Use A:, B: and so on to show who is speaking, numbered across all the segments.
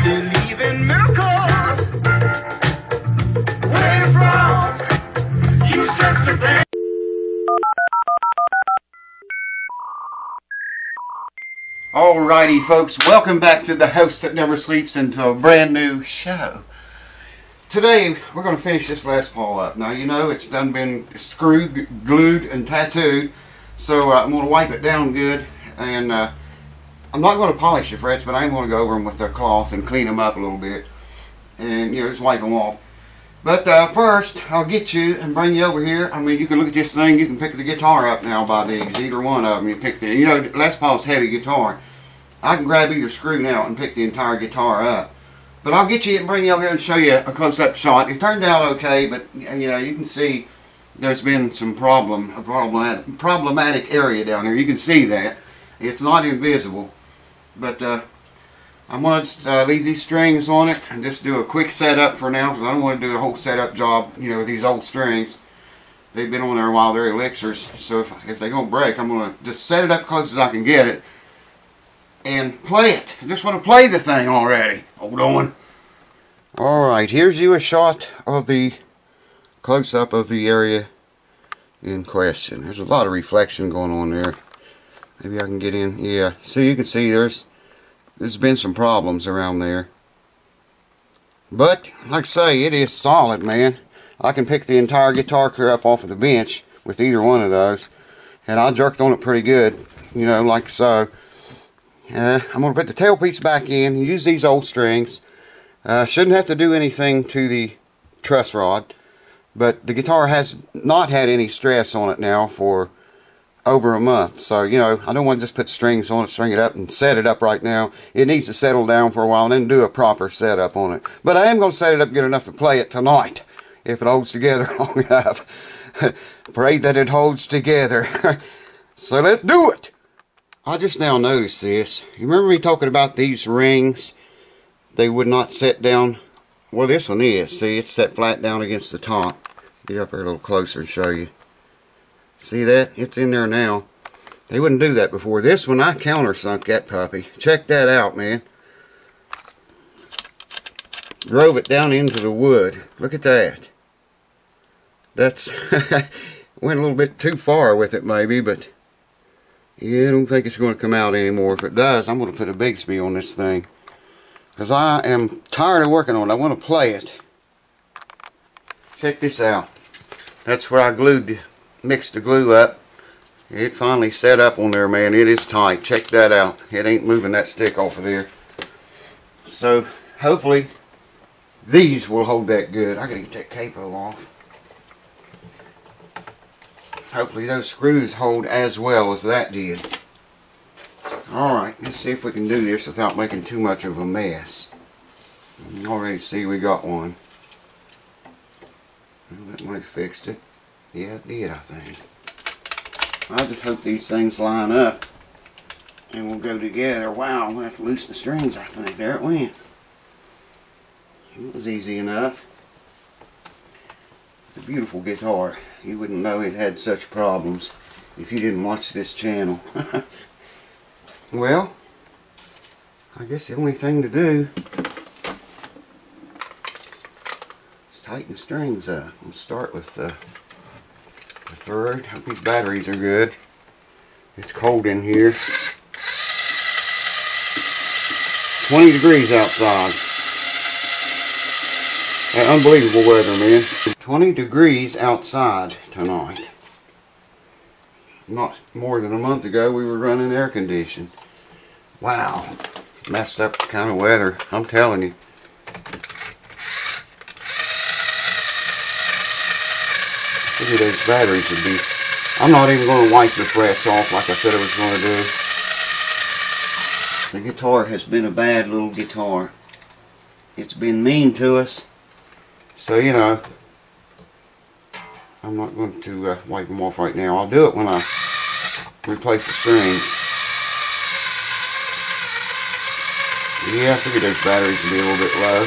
A: believe in miracles. Where you from? You sexy thing.
B: Alrighty folks, welcome back to the host that never sleeps into a brand new show. Today we're going to finish this Les Paul up. Now you know it's done been screwed, glued and tattooed, so I'm going to wipe it down good, and I'm not going to polish the frets, but I'm going to go over them with the cloth and clean them up a little bit and just wipe them off. But first I'll get you and bring you over here. I mean, you can look at this thing, you can pick the guitar up now by these, either one of them. You pick the, you know, Les Paul's heavy guitar. I can grab either screw now and pick the entire guitar up. But I'll get you and bring you over here and show you a close-up shot. It turned out okay, but you know, you can see there's been some problematic area down here. You can see that. It's not invisible. But I'm going to leave these strings on it and just do a quick setup for now, because I don't want to do a whole setup job, you know, with these old strings. They've been on there a while, they're elixirs, so if they're going to break, I'm going to just set it up close as I can get it and play it. I just want to play the thing already. Hold on. Alright, here's you a shot of the close-up of the area in question. There's a lot of reflection going on there. Maybe I can get in. Yeah, see, you can see there's been some problems around there. But, like I say, it is solid, man. I can pick the entire guitar clear up off of the bench with either one of those. And I jerked on it pretty good, you know, like so. I'm going to put the tailpiece back in, use these old strings. Shouldn't have to do anything to the truss rod. But the guitar has not had any stress on it now for over a month. So, you know, I don't want to just put strings on it, string it up, and set it up right now. It needs to settle down for a while and then do a proper setup on it. But I am going to set it up good enough to play it tonight, if it holds together long enough. Pray that it holds together. So let's do it! I just now noticed this. You remember me talking about these rings? They would not set down. Well, this one is. See, it's set flat down against the top. Get up here a little closer and show you. See that? It's in there now. They wouldn't do that before. This one, I countersunk that puppy. Check that out, man. Drove it down into the wood. Look at that. That's went a little bit too far with it maybe, but yeah, I don't think it's going to come out anymore. If it does, I'm going to put a Bigsby on this thing, because I am tired of working on it. I want to play it. Check this out. That's where I mixed the glue up. It finally set up on there, man. It is tight. Check that out. It ain't moving that stick off of there. So hopefully these will hold that good. I gotta get that capo off. Hopefully those screws hold as well as that did. Alright, let's see if we can do this without making too much of a mess. You can already see we got one. Well, that might have fixed it. Yeah, it did, I think. I just hope these things line up and will go together. Wow, I'm going to have to loosen the strings, I think. There it went. It was easy enough. It's a beautiful guitar. You wouldn't know it had such problems if you didn't watch this channel. Well, I guess the only thing to do is tighten the strings up. Let's start with the third. Hope these batteries are good. It's cold in here. 20 degrees outside. Unbelievable weather, man. 20 degrees outside tonight. Not more than a month ago we were running air conditioning. Wow. Messed up kind of weather, I'm telling you. Look at those batteries would be. I'm not even going to wipe the frets off like I said I was going to do. The guitar has been a bad little guitar. It's been mean to us. So, you know, I'm not going to wipe them off right now. I'll do it when I replace the strings. Yeah, I figured those batteries would be a little bit low.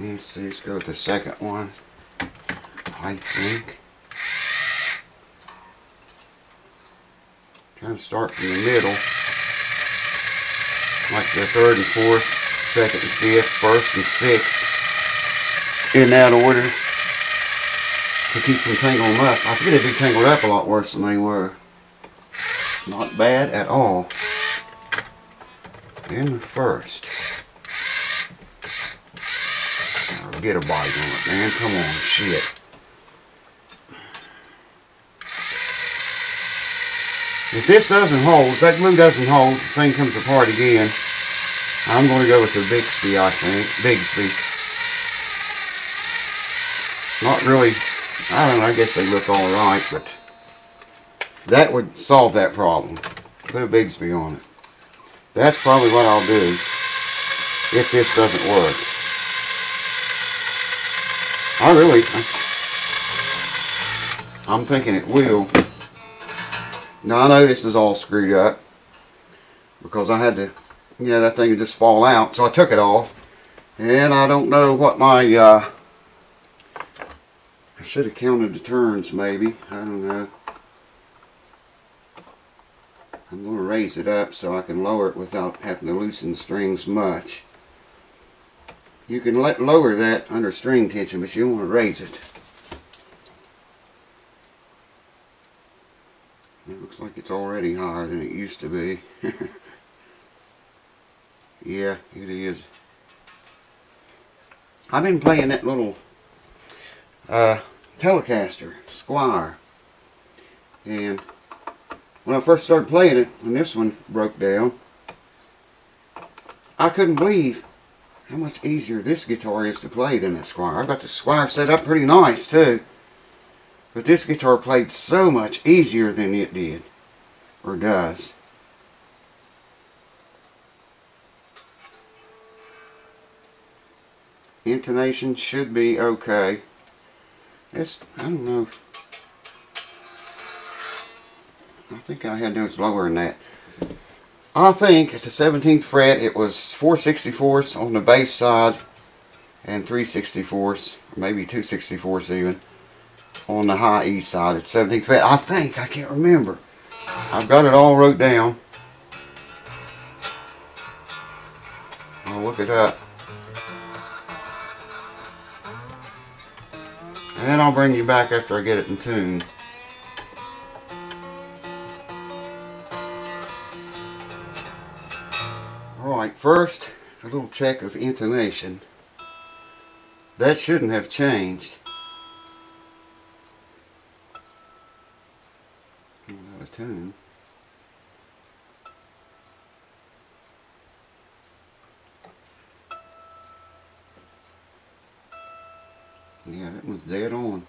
B: Let's see, let's go with the second one, I think. Trying to start from the middle. like the 3rd and 4th, 2nd and 5th, 1st and 6th, in that order to keep them tangled up. I figured they'd be tangled up a lot worse than they were. Not bad at all. In the 1st. Now, get a bite on it, man. Come on, shit. If this doesn't hold, if that glue doesn't hold, the thing comes apart again. I'm going to go with the Bixby, I think. Bigsby. Not really, I don't know, I guess they look alright, but that would solve that problem. Put a Bigsby on it. That's probably what I'll do if this doesn't work. I'm thinking it will. Now I know this is all screwed up because I had to, that thing would just fall out, so I took it off. And I don't know what my, I should have counted the turns maybe, I don't know. I'm going to raise it up so I can lower it without having to loosen the strings much. You can lower that under string tension, but you don't want to raise it. It looks like it's already higher than it used to be. Yeah, it is. I've been playing that little Telecaster, Squier. And when I first started playing it, when this one broke down, I couldn't believe how much easier this guitar is to play than the Squier. I got the Squier set up pretty nice too. But this guitar played so much easier than it did, or does. Intonation should be okay. I don't know. I think I had notes lower than that. I think at the 17th fret it was 4/64 on the bass side and 3/64, or maybe 2/64 even, on the high E side at 17th fret. I think, I can't remember. I've got it all wrote down. I'll look it up. And I'll bring you back after I get it in tune. Alright, first, a little check of intonation. That shouldn't have changed. Out of tune. Yeah, that one's dead on.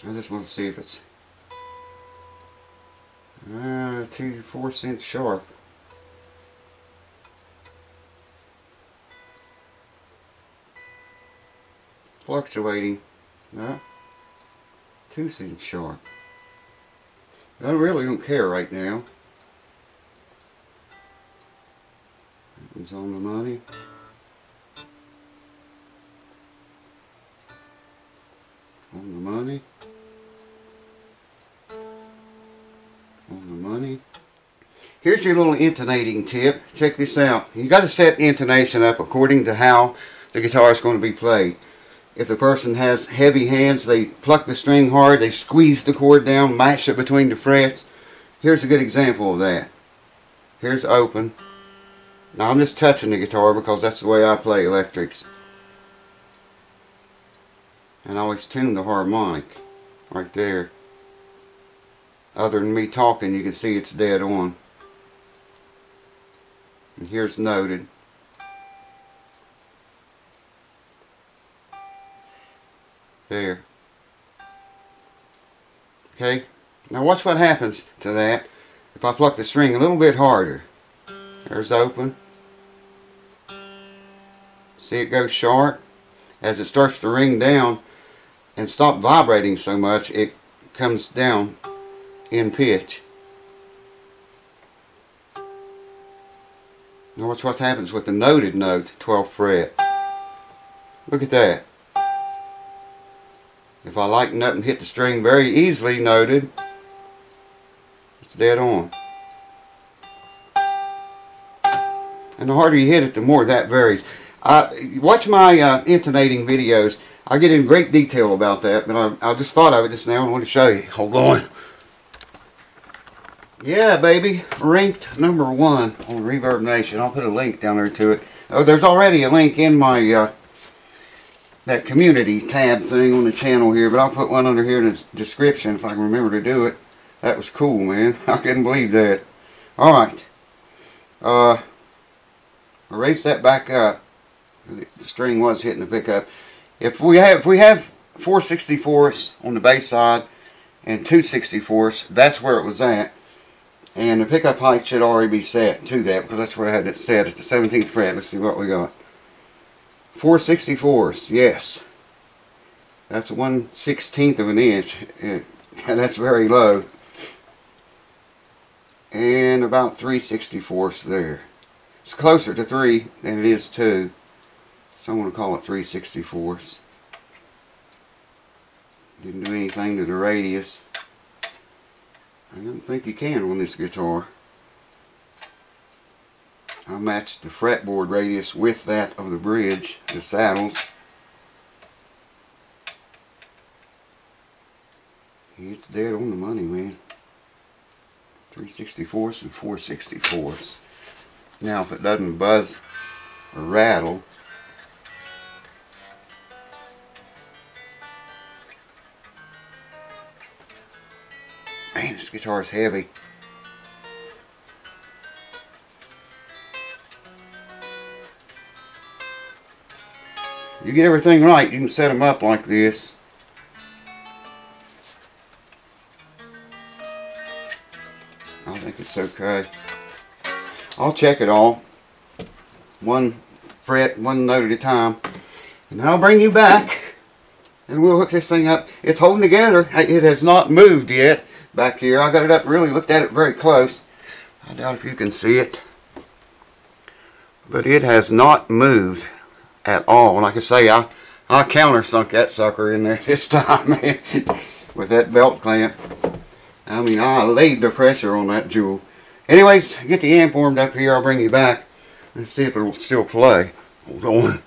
B: I just want to see if it's 2/4 cents sharp. Fluctuating. No, 2 cents sharp. I really don't care right now. That one's on the money. On the money. On the money. Here's your little intonating tip. Check this out. You got to set intonation up according to how the guitar is going to be played. If the person has heavy hands, they pluck the string hard, they squeeze the chord down, mash it between the frets. Here's a good example of that. Here's open. Now I'm just touching the guitar because that's the way I play electrics. And I always tune the harmonic right there. Other than me talking, you can see it's dead on. And here's noted. There. Okay. Now watch what happens to that if I pluck the string a little bit harder. There's open. See it go sharp? As it starts to ring down and stop vibrating so much, it comes down in pitch. Now watch what happens with the noted note, 12th fret. Look at that. If I lighten up and hit the string very easily noted, It's dead on. And the harder you hit it, the more that varies. Watch my intonating videos. I get in great detail about that, but I just thought of it just now and want to show you. Hold on. Yeah, baby. Ranked number 1 on Reverb Nation. I'll put a link down there to it. Oh, there's already a link in my that community tab thing on the channel here, but I'll put one under here in the description if I can remember to do it. That was cool, man. I couldn't believe that. Alright. I raised that back up. The string was hitting the pickup. If we have 4 64ths on the bass side and 2 64ths, that's where it was at. And the pickup height should already be set to that, because that's where I had it set at the 17th fret. Let's see what we got. 4 64ths, yes. That's 1/16 of an inch. And that's very low. And about 3 64ths there. It's closer to 3 than it is 2. So I'm going to call it 3 64ths. Didn't do anything to the radius. I don't think you can on this guitar. I matched the fretboard radius with that of the bridge, the saddles. It's dead on the money, man. 3 64ths and 4 64ths. Now if it doesn't buzz or rattle, man, this guitar is heavy. You get everything right, you can set them up like this. I think it's okay. I'll check it all. 1 fret, 1 note at a time. And I'll bring you back and we'll hook this thing up. It's holding together. It has not moved yet back here. I got it up and really looked at it very close. I doubt if you can see it. But it has not moved at all. Like I say, I countersunk that sucker in there this time, man, with that belt clamp. I mean, I laid the pressure on that jewel. Anyways, get the amp warmed up here. I'll bring you back and see if it will still play. Hold on.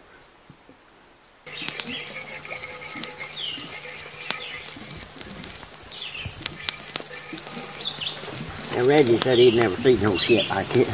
C: And Reggie said he'd never seen no shit like this.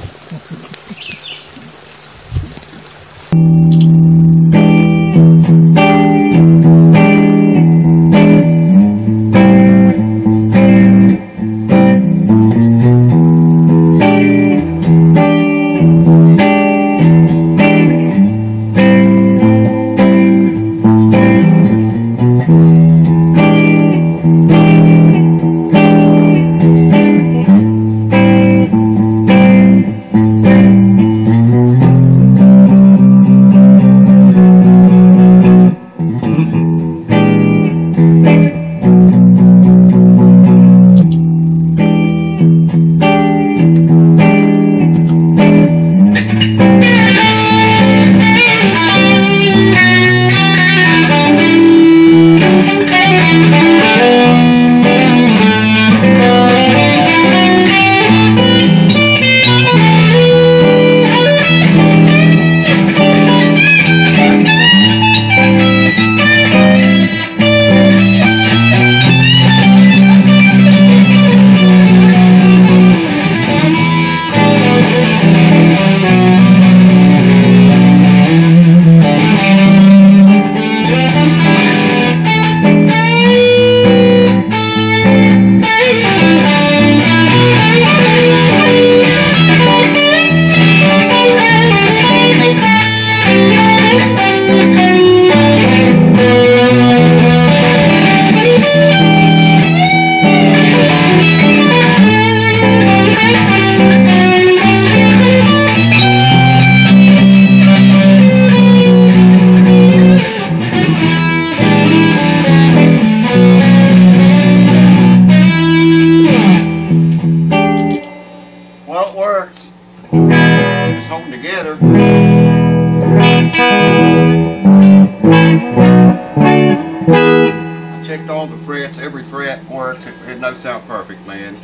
B: Checked all the frets, every fret worked. It does sound perfect, man.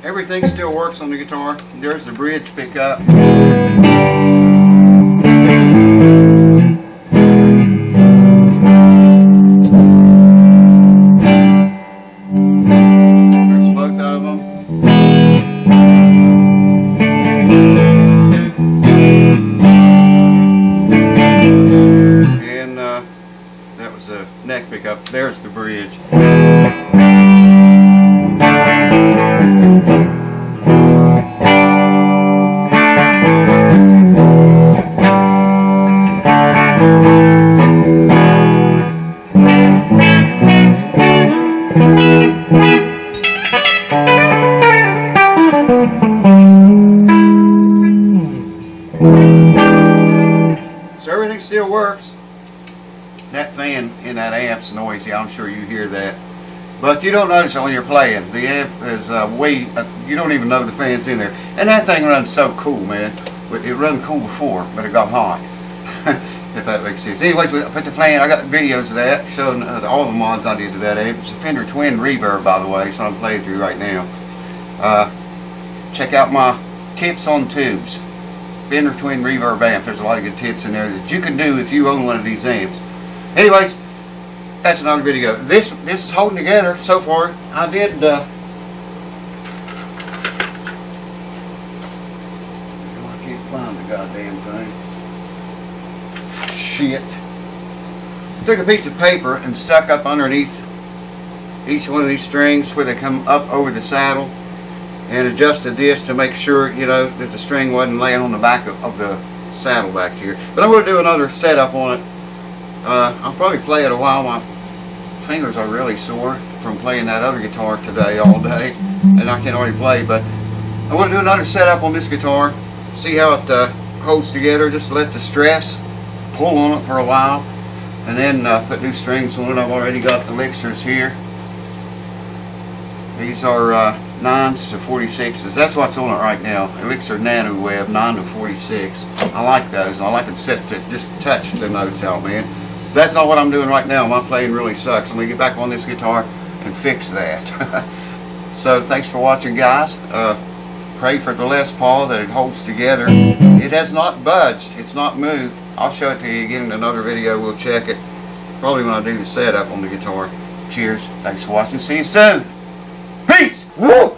B: Everything still works on the guitar. There's the bridge pickup. There's both of them. And that was the neck pickup. There's the bridge. So everything still works. That fan in that amp's noisy. I'm sure you hear that, but you don't notice it when you're playing. The amp is you don't even know the fan's in there. And that thing runs so cool, man. It run cool before, but it got hot. If that makes sense. Anyways, I put the fan. I got videos of that showing all the mods I did to that amp. It's a Fender Twin Reverb, by the way. It's what I'm playing through right now. Check out my tips on tubes. Fender Twin Reverb amp. There's a lot of good tips in there that you can do if you own one of these amps. Anyways, that's another video. This is holding together so far. I did I can't find the goddamn thing. Shit. Took a piece of paper and stuck up underneath each one of these strings where they come up over the saddle, and adjusted this to make sure, you know, that the string wasn't laying on the back of the saddle back here. But I'm going to do another setup on it. I'll probably play it a while. My fingers are really sore from playing that other guitar today all day, and I can already play. But I want to do another setup on this guitar, see how it holds together. Just let the stress pull on it for a while. and then put new strings on it. I've already got the Elixirs here. These are 9s to 46s. That's what's on it right now. Elixir Nano Web 9 to 46. I like those. I like them set to just touch the notes out, man. That's not what I'm doing right now. My playing really sucks. I'm going to get back on this guitar and fix that. So thanks for watching, guys. Pray for the Les Paul that it holds together. It has not budged. It's not moved. I'll show it to you again in another video. We'll check it. Probably when I do the setup on the guitar. Cheers. Thanks for watching. See you soon. Peace! Woo!